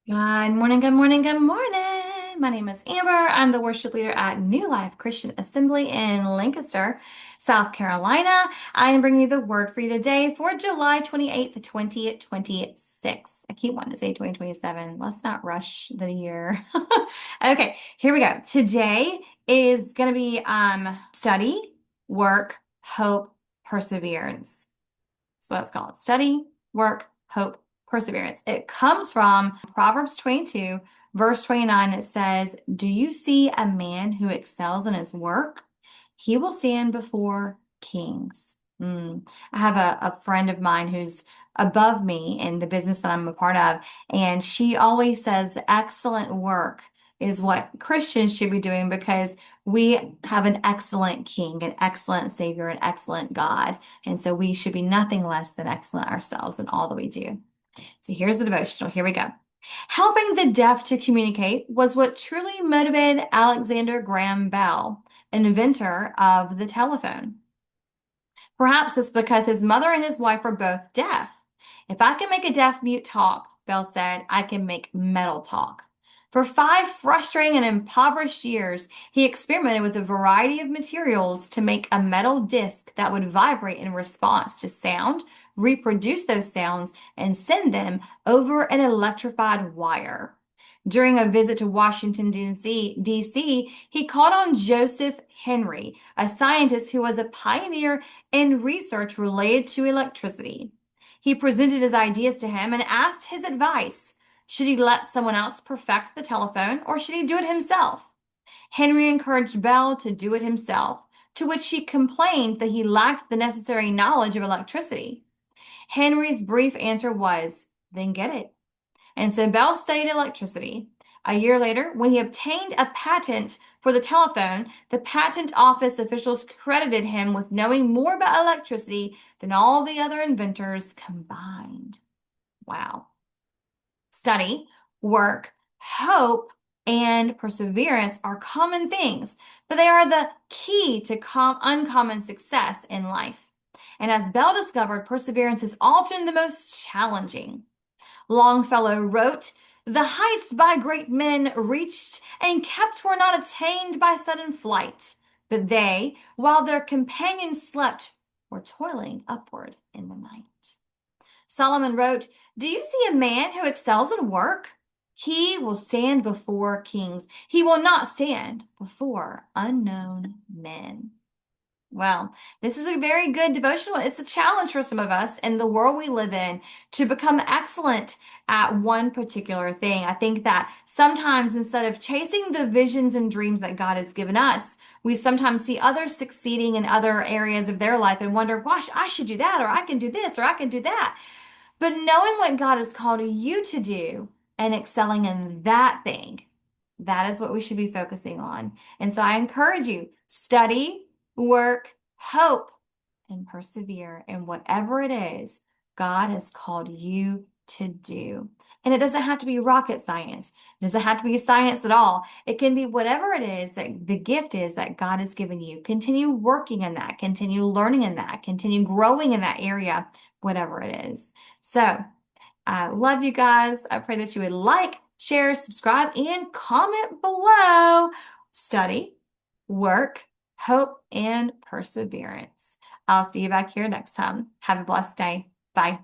Good morning, good morning, good morning. My name is Amber. I'm the worship leader at New Life Christian Assembly in Lancaster, South Carolina. I am bringing you the word for you today for July 28th, 2026. I keep wanting to say 2027. Let's not rush the year. Okay, here we go. Today is going to be study, work, hope, perseverance. So that's called study, work, hope, perseverance. It comes from Proverbs 22, verse 29. It says, "Do you see a man who excels in his work? He will stand before kings." I have a friend of mine who's above me in the business that I'm a part of, and she always says excellent work is what Christians should be doing because we have an excellent king, an excellent savior, an excellent God. And so we should be nothing less than excellent ourselves in all that we do. So here's the devotional. Here we go. Helping the deaf to communicate was what truly motivated Alexander Graham Bell, inventor of the telephone. Perhaps it's because his mother and his wife were both deaf. If I can make a deaf mute talk, Bell said, I can make metal talk. For 5 frustrating and impoverished years, he experimented with a variety of materials to make a metal disc that would vibrate in response to sound, reproduce those sounds, and send them over an electrified wire. During a visit to Washington, D.C., he called on Joseph Henry, a scientist who was a pioneer in research related to electricity. He presented his ideas to him and asked his advice. Should he let someone else perfect the telephone or should he do it himself? Henry encouraged Bell to do it himself, to which he complained that he lacked the necessary knowledge of electricity. Henry's brief answer was, then get it. And so Bell studied electricity. A year later, when he obtained a patent for the telephone, the patent office officials credited him with knowing more about electricity than all the other inventors combined. Wow. Study, work, hope, and perseverance are common things, but they are the key to uncommon success in life. And as Bell discovered, perseverance is often the most challenging. Longfellow wrote, "The heights by great men reached and kept were not attained by sudden flight, but they, while their companions slept, were toiling upward in the night." Solomon wrote, "Do you see a man who excels in work? He will stand before kings. He will not stand before unknown men." Well, this is a very good devotional. It's a challenge for some of us in the world we live in to become excellent at one particular thing. I think that sometimes instead of chasing the visions and dreams that God has given us, we sometimes see others succeeding in other areas of their life and wonder, gosh, I should do that, or I can do this, or I can do that. But knowing what God has called you to do and excelling in that thing, that is what we should be focusing on. And so I encourage you, study, work, hope, and persevere in whatever it is God has called you to do. And it doesn't have to be rocket science. It doesn't have to be science at all. It can be whatever it is that the gift is that God has given you. Continue working in that, continue learning in that, continue growing in that area, whatever it is. So I love you guys. I pray that you would like, share, subscribe, and comment below. Study, work, hope, and perseverance. I'll see you back here next time. Have a blessed day. Bye.